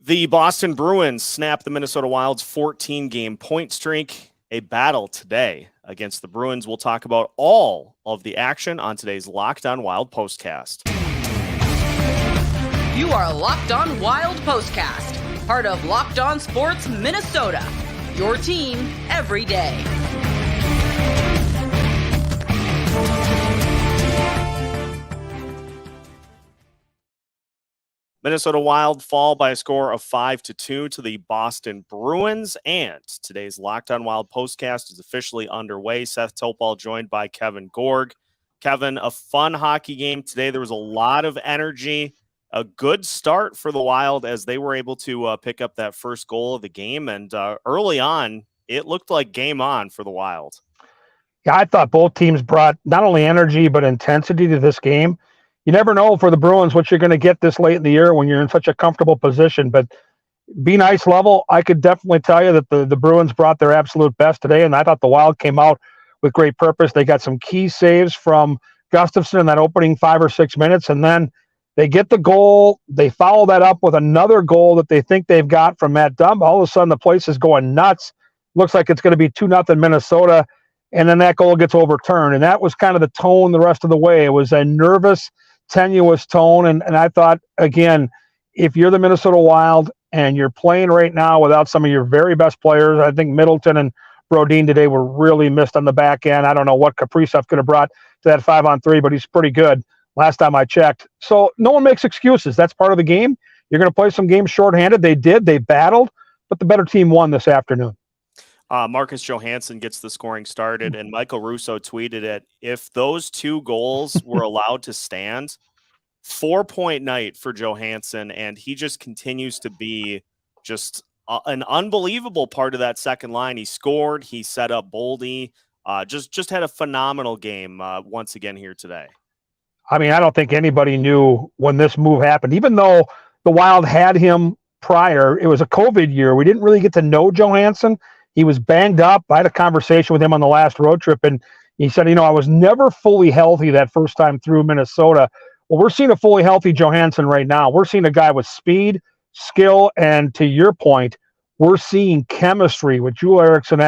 The Boston Bruins snap the Minnesota Wild's 14-game point streak. A battle today against the Bruins. We'll talk about all of the action on today's Locked On Wild POSTCAST. You are Locked On Wild POSTCAST, part of Locked On Sports Minnesota, your team every day. Minnesota Wild fall by a score of 5-2 to the Boston Bruins, and today's Locked On Wild POSTCAST is officially underway. Seth Topal joined by Kevin Gorg. Kevin, a fun hockey game today. There was a lot of energy, a good start for the Wild as they were able to pick up that first goal of the game, and early on, it looked like game on for the Wild. Yeah, I thought both teams brought not only energy but intensity to this game. You never know for the Bruins what you're going to get this late in the year when you're in such a comfortable position. But be nice level, I could definitely tell you that the Bruins brought their absolute best today, and I thought the Wild came out with great purpose. They got some key saves from Gustafsson in that opening 5 or 6 minutes, and then they get the goal. They follow that up with another goal that they think they've got from Matt Dumba. All of a sudden, the place is going nuts. Looks like it's going to be 2-0 Minnesota, and then that goal gets overturned. And that was kind of the tone the rest of the way. It was a nervous, tenuous tone, and I thought, again, if you're the Minnesota Wild and you're playing right now without some of your very best players, I think Middleton and Brodin today were really missed on the back end. I don't know what Kaprizov could have brought to that 5-on-3, but he's pretty good last time I checked. So no one makes excuses. That's part of the game. You're going to play some games shorthanded. They did. They battled, but the better team won this afternoon. Marcus Johansson gets the scoring started, and Michael Russo tweeted it. If those two goals were allowed to stand, 4-point night for Johansson, and he just continues to be just an unbelievable part of that second line. He scored, he set up Boldy, just had a phenomenal game once again here today. I mean, I don't think anybody knew when this move happened, even though the Wild had him prior. It was a COVID year. We didn't really get to know Johansson. He was banged up. I had a conversation with him on the last road trip, and he said, I was never fully healthy that first time through Minnesota. Well, we're seeing a fully healthy Johansson right now. We're seeing a guy with speed, skill, and to your point, we're seeing chemistry with Joel Eriksson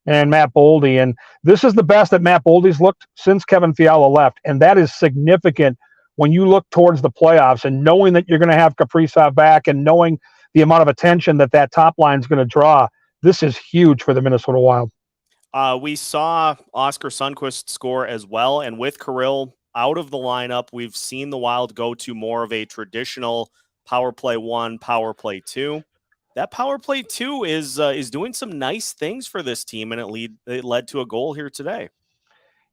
and Matt Boldy. And this is the best that Matt Boldy's looked since Kevin Fiala left, and that is significant when you look towards the playoffs and knowing that you're going to have Kaprizov back and knowing the amount of attention that top line is going to draw. This is huge for the Minnesota Wild. We saw Oskar Sundqvist score as well, and with Kirill out of the lineup, we've seen the Wild go to more of a traditional power play 1, power play 2. That power play 2 is doing some nice things for this team, and it led to a goal here today.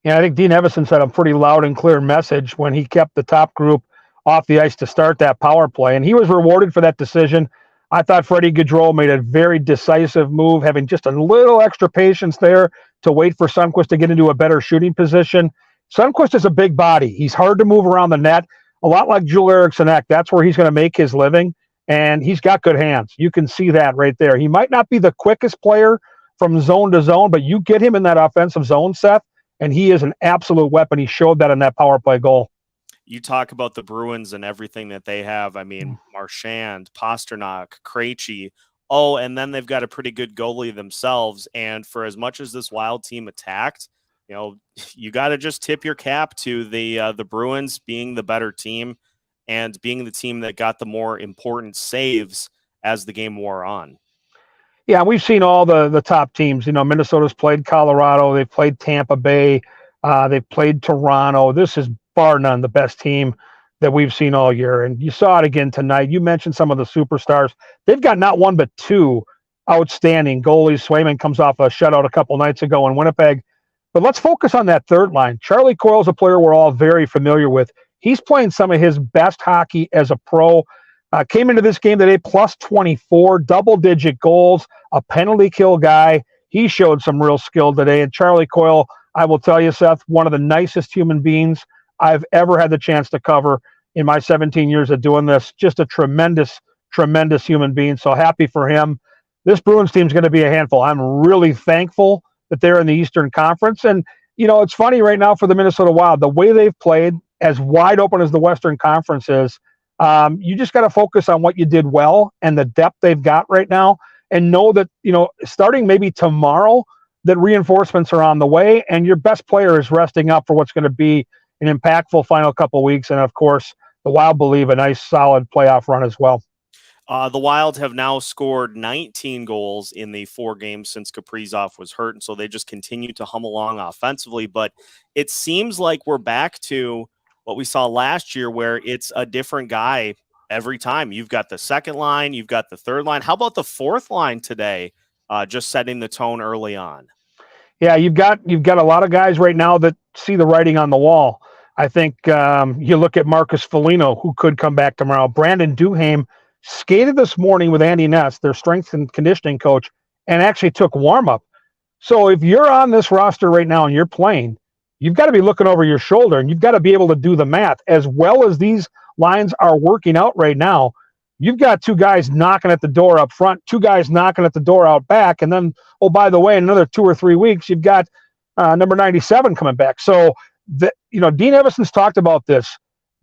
Yeah, I think Dean Evison said a pretty loud and clear message when he kept the top group off the ice to start that power play, and he was rewarded for that decision. I thought Freddie Gaudreau made a very decisive move, having just a little extra patience there to wait for Sundqvist to get into a better shooting position. Sundqvist is a big body. He's hard to move around the net, a lot like Joel Eriksson. That's where he's going to make his living, and he's got good hands. You can see that right there. He might not be the quickest player from zone to zone, but you get him in that offensive zone, Seth, and he is an absolute weapon. He showed that in that power play goal. You talk about the Bruins and everything that they have. I mean, Marchand, Pasternak, Krejci. Oh, and then they've got a pretty good goalie themselves. And for as much as this Wild team attacked, you got to just tip your cap to the Bruins being the better team and being the team that got the more important saves as the game wore on. Yeah, we've seen all the top teams. Minnesota's played Colorado. They've played Tampa Bay. They've played Toronto. This is bar none the best team that we've seen all year. And you saw it again tonight. You mentioned some of the superstars. They've got not one but two outstanding goalies. Swayman comes off a shutout a couple nights ago in Winnipeg. But let's focus on that third line. Charlie Coyle's a player we're all very familiar with. He's playing some of his best hockey as a pro. Came into this game today plus 24, double-digit goals, a penalty kill guy. He showed some real skill today. And Charlie Coyle, I will tell you, Seth, one of the nicest human beings I've ever had the chance to cover in my 17 years of doing this. Just a tremendous, tremendous human being. So happy for him. This Bruins team is going to be a handful. I'm really thankful that they're in the Eastern Conference. And, it's funny right now for the Minnesota Wild, the way they've played, as wide open as the Western Conference is, You just got to focus on what you did well and the depth they've got right now, and know that, starting maybe tomorrow, that reinforcements are on the way, and your best player is resting up for what's going to be an impactful final couple of weeks. And of course, the Wild believe a nice solid playoff run as well. The Wild have now scored 19 goals in the 4 games since Kaprizov was hurt, and so they just continue to hum along offensively. But it seems like we're back to what we saw last year, where it's a different guy every time. You've got the second line, you've got the third line. How about the fourth line today, just setting the tone early on? Yeah, you've got a lot of guys right now that see the writing on the wall. I think you look at Marcus Foligno, who could come back tomorrow. Brandon Duhaime skated this morning with Andy Ness, their strength and conditioning coach, and actually took warm-up. So if you're on this roster right now and you're playing, you've got to be looking over your shoulder, and you've got to be able to do the math. As well as these lines are working out right now, you've got 2 guys knocking at the door up front, 2 guys knocking at the door out back, and then, oh, by the way, in another 2 or 3 weeks, you've got number 97 coming back. So, Dean Evason's talked about this.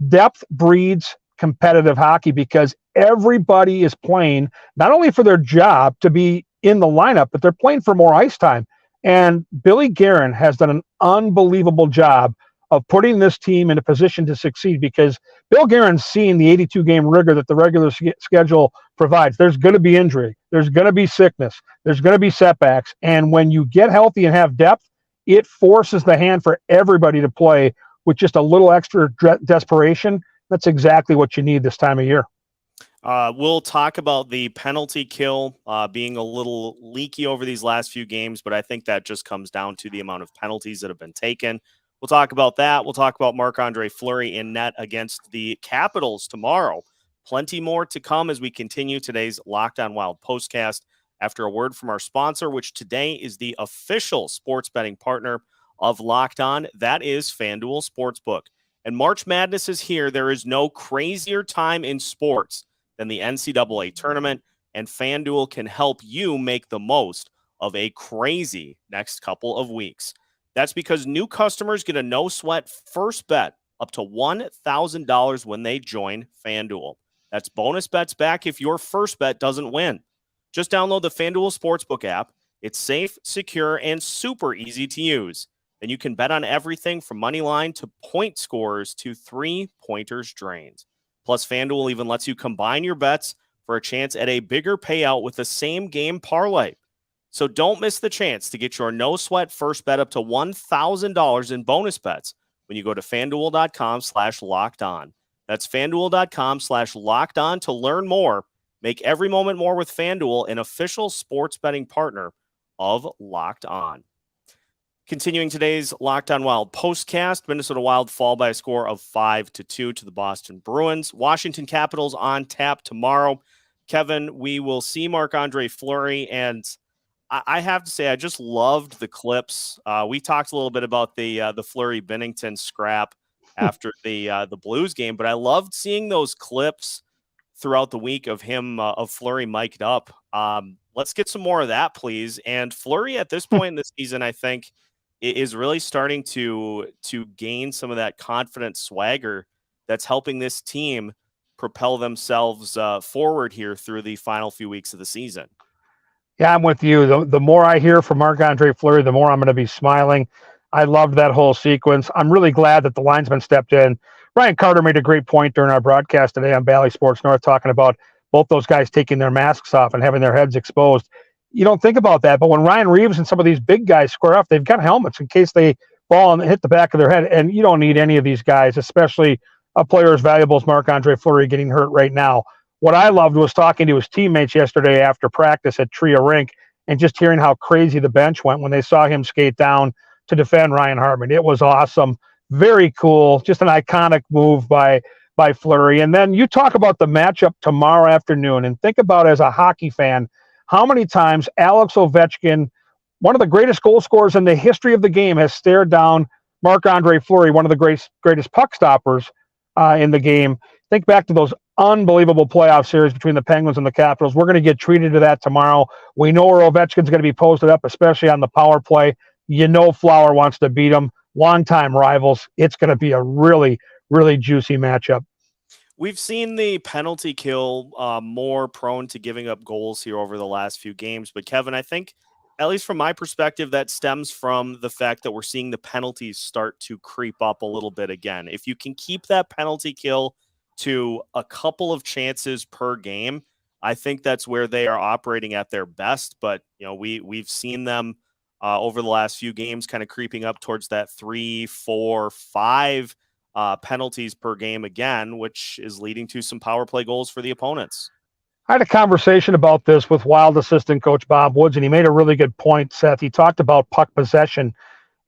Depth breeds competitive hockey, because everybody is playing not only for their job to be in the lineup, but they're playing for more ice time. And Billy Guerin has done an unbelievable job of putting this team in a position to succeed, because Bill Guerin's seen the 82-game rigor that the regular schedule provides. There's going to be injury. There's going to be sickness. There's going to be setbacks. And when you get healthy and have depth, it forces the hand for everybody to play with just a little extra desperation. That's exactly what you need this time of year. We'll talk about the penalty kill being a little leaky over these last few games, but I think that just comes down to the amount of penalties that have been taken. We'll talk about that. We'll talk about Marc-Andre Fleury in net against the Capitals tomorrow. Plenty more to come as we continue today's Locked On Wild postcast after a word from our sponsor, which today is the official sports betting partner of Locked On. That is FanDuel Sportsbook. And March Madness is here. There is no crazier time in sports than the NCAA tournament, and FanDuel can help you make the most of a crazy next couple of weeks. That's because new customers get a no-sweat first bet up to $1,000 when they join FanDuel. That's bonus bets back if your first bet doesn't win. Just download the FanDuel Sportsbook app. It's safe, secure, and super easy to use. And you can bet on everything from money line to point scorers to 3-pointers drains. Plus, FanDuel even lets you combine your bets for a chance at a bigger payout with the same game parlay. So don't miss the chance to get your no-sweat first bet up to $1,000 in bonus bets when you go to FanDuel.com/lockedon. That's FanDuel.com/lockedon to learn more. Make every moment more with FanDuel, an official sports betting partner of Locked On. Continuing today's Locked On Wild postcast, Minnesota Wild fall by a score of 5-2 to the Boston Bruins. Washington Capitals on tap tomorrow. Kevin, we will see Marc-Andre Fleury, and I have to say I just loved the clips. We talked a little bit about the Fleury-Binnington scrap after the Blues game, but I loved seeing those clips throughout the week of him, of Fleury mic'd up. Let's get some more of that, please. And Fleury at this point in the season, I think, is really starting to gain some of that confident swagger that's helping this team propel themselves forward here through the final few weeks of the season. Yeah, I'm with you. The more I hear from Marc-Andre Fleury, the more I'm going to be smiling. I loved that whole sequence. I'm really glad that the linesman stepped in. Ryan Carter made a great point during our broadcast today on Bally Sports North, talking about both those guys taking their masks off and having their heads exposed. You don't think about that, but when Ryan Reeves and some of these big guys square off, they've got helmets in case they fall and hit the back of their head. And you don't need any of these guys, especially a player as valuable as Marc-Andre Fleury getting hurt right now. What I loved was talking to his teammates yesterday after practice at Tria Rink and just hearing how crazy the bench went when they saw him skate down to defend Ryan Hartman. It was awesome. Very cool. Just an iconic move by Fleury. And then you talk about the matchup tomorrow afternoon, and think about, as a hockey fan, how many times Alex Ovechkin, one of the greatest goal scorers in the history of the game, has stared down Marc-Andre Fleury, one of the greatest puck stoppers in the game. Think back to those unbelievable playoff series between the Penguins and the Capitals. We're going to get treated to that tomorrow. We know where Ovechkin's going to be posted up, especially on the power play. You know Flower wants to beat him. Longtime rivals. It's going to be a really, really juicy matchup. We've seen the penalty kill more prone to giving up goals here over the last few games. But Kevin, I think, at least from my perspective, that stems from the fact that we're seeing the penalties start to creep up a little bit again. If you can keep that penalty kill to a couple of chances per game, I think that's where they are operating at their best. But, we've seen them over the last few games kind of creeping up towards that 3, 4, 5 penalties per game again, which is leading to some power play goals for the opponents. I had a conversation about this with Wild assistant coach Bob Woods, and he made a really good point, Seth. He talked about puck possession.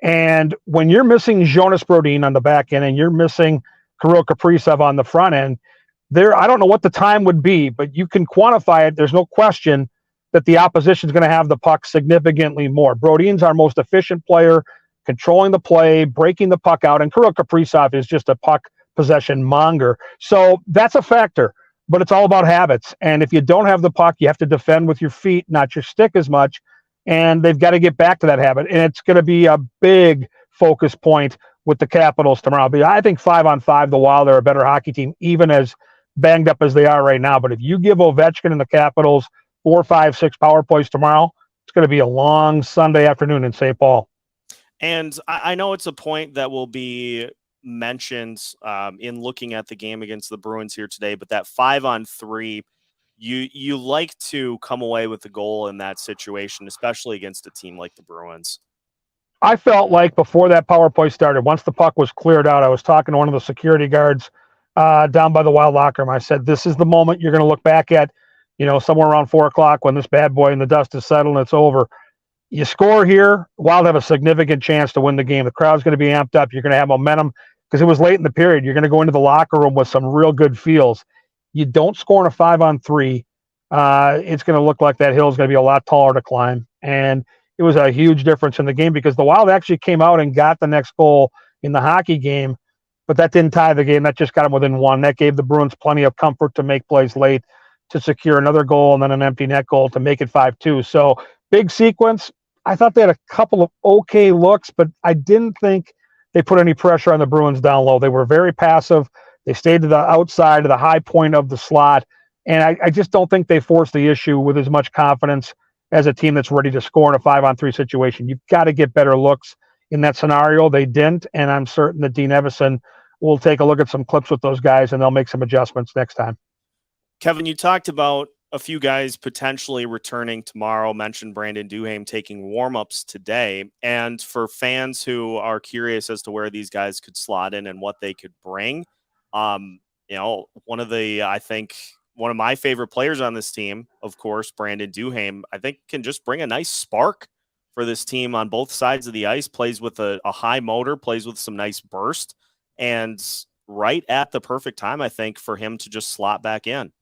And when you're missing Jonas Brodin on the back end and you're missing Kirill Kaprizov on the front end, I don't know what the time would be, but you can quantify it. There's no question that the opposition is going to have the puck significantly more. Brodin's our most efficient player, controlling the play, breaking the puck out, and Kirill Kaprizov is just a puck possession monger. So that's a factor, but it's all about habits. And if you don't have the puck, you have to defend with your feet, not your stick as much, and they've got to get back to that habit. And it's going to be a big focus point with the Capitals tomorrow. But I think 5-on-5, the Wild are a better hockey team, even as banged up as they are right now. But if you give Ovechkin and the Capitals 4, 5, 6 power plays tomorrow, it's going to be a long Sunday afternoon in St. Paul. And I know it's a point that will be mentioned in looking at the game against the Bruins here today, but that 5-on-3, you like to come away with the goal in that situation, especially against a team like the Bruins. I felt like before that power play started, once the puck was cleared out, I was talking to one of the security guards down by the Wild locker room. I said, this is the moment you're going to look back at, somewhere around 4 o'clock when this bad boy in the dust is settled and it's over. You score here, Wild have a significant chance to win the game. The crowd's going to be amped up. You're going to have momentum because it was late in the period. You're going to go into the locker room with some real good feels. You don't score in a 5-on-3, it's going to look like that hill is going to be a lot taller to climb. And it was a huge difference in the game because the Wild actually came out and got the next goal in the hockey game, but that didn't tie the game. That just got them within 1. That gave the Bruins plenty of comfort to make plays late, to secure another goal and then an empty net goal to make it 5-2. So big sequence. I thought they had a couple of okay looks, but I didn't think they put any pressure on the Bruins down low. They were very passive. They stayed to the outside of the high point of the slot. And I just don't think they forced the issue with as much confidence as a team that's ready to score in a 5-on-3 situation. You've got to get better looks in that scenario. They didn't, and I'm certain that Dean Evison will take a look at some clips with those guys, and they'll make some adjustments next time. Kevin, you talked about a few guys potentially returning tomorrow, mentioned Brandon Duhaime taking warm-ups today. And for fans who are curious as to where these guys could slot in and what they could bring, one of my favorite players on this team, of course, Brandon Duhaime, I think can just bring a nice spark for this team on both sides of the ice, plays with a high motor, plays with some nice burst, and right at the perfect time, I think, for him to just slot back in.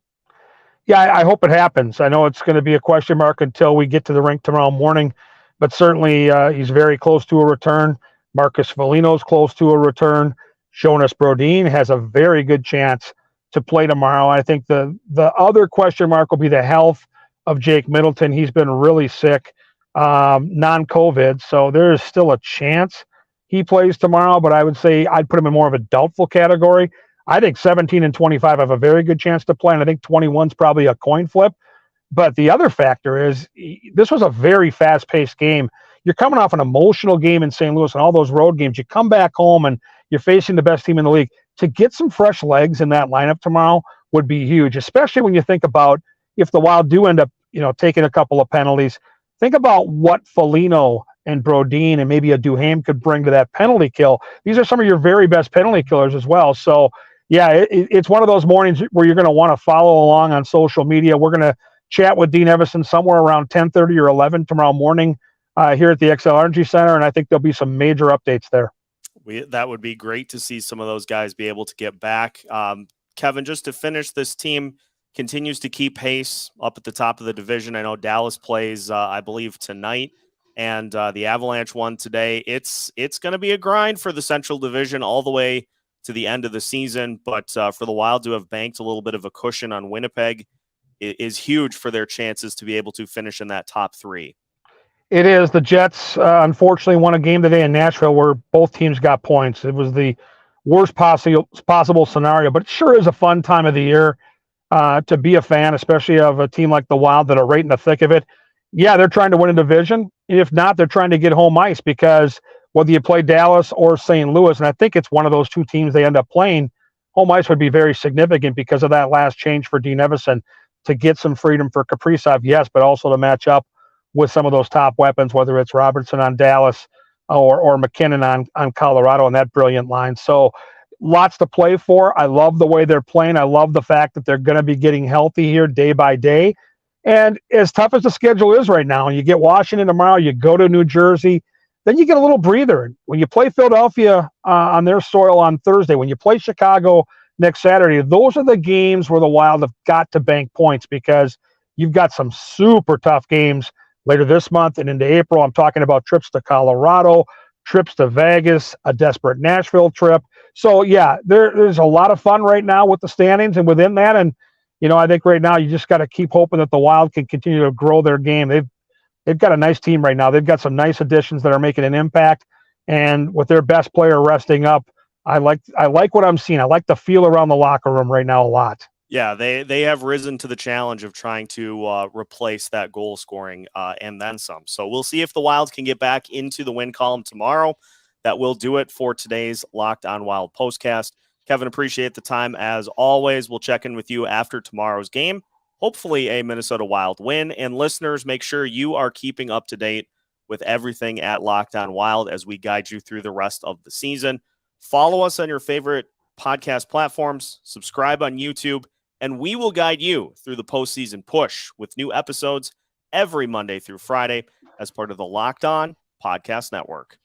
Yeah, I hope it happens. I know it's going to be a question mark until we get to the rink tomorrow morning, but certainly he's very close to a return. Marcus Foligno's close to a return. Jonas Brodin has a very good chance to play tomorrow. I think the other question mark will be the health of Jake Middleton. He's been really sick, non-COVID, so there is still a chance he plays tomorrow, but I would say I'd put him in more of a doubtful category. I think 17 and 25 have a very good chance to play, and I think 21's probably a coin flip. But the other factor is this was a very fast-paced game. You're coming off an emotional game in St. Louis and all those road games. You come back home and you're facing the best team in the league. To get some fresh legs in that lineup tomorrow would be huge, especially when you think about if the Wild do end up, taking a couple of penalties. Think about what Foligno and Brodin and maybe a Duhaime could bring to that penalty kill. These are some of your very best penalty killers as well. So, yeah, it's one of those mornings where you're going to want to follow along on social media. We're going to chat with Dean Evison somewhere around 10:30 or 11 tomorrow morning here at the Xcel Energy Center, and I think there'll be some major updates there. That would be great to see some of those guys be able to get back. Kevin, just to finish, this team continues to keep pace up at the top of the division. I know Dallas plays, I believe, tonight, and the Avalanche won today. It's going to be a grind for the Central Division all the way to the end of the season, but for the Wild to have banked a little bit of a cushion on Winnipeg is huge for their chances to be able to finish in that top 3. It is. The Jets, unfortunately, won a game today in Nashville where both teams got points. It was the worst possible scenario, but it sure is a fun time of the year to be a fan, especially of a team like the Wild that are right in the thick of it. Yeah, they're trying to win a division. If not, they're trying to get home ice, because whether you play Dallas or St. Louis, and I think it's one of those two teams they end up playing, home ice would be very significant because of that last change for Dean Evison to get some freedom for Kaprizov, yes, but also to match up with some of those top weapons, whether it's Robertson on Dallas or McKinnon on Colorado, and that brilliant line. So lots to play for. I love the way they're playing. I love the fact that they're going to be getting healthy here day by day. And as tough as the schedule is right now, and you get Washington tomorrow, you go to New Jersey, then you get a little breather. When you play Philadelphia on their soil on Thursday, when you play Chicago next Saturday, those are the games where the Wild have got to bank points, because you've got some super tough games later this month and into April. I'm talking about trips to Colorado, trips to Vegas, a desperate Nashville trip. So, yeah, there's a lot of fun right now with the standings and within that. And, I think right now you just got to keep hoping that the Wild can continue to grow their game. They've got a nice team right now. They've got some nice additions that are making an impact. And with their best player resting up, I like what I'm seeing. I like the feel around the locker room right now a lot. Yeah, they have risen to the challenge of trying to replace that goal scoring and then some. So we'll see if the Wild can get back into the win column tomorrow. That will do it for today's Locked On Wild postcast. Kevin, appreciate the time as always. We'll check in with you after tomorrow's game. Hopefully a Minnesota Wild win. And listeners, make sure you are keeping up to date with everything at Locked On Wild as we guide you through the rest of the season. Follow us on your favorite podcast platforms, subscribe on YouTube, and we will guide you through the postseason push with new episodes every Monday through Friday as part of the Locked On Podcast Network.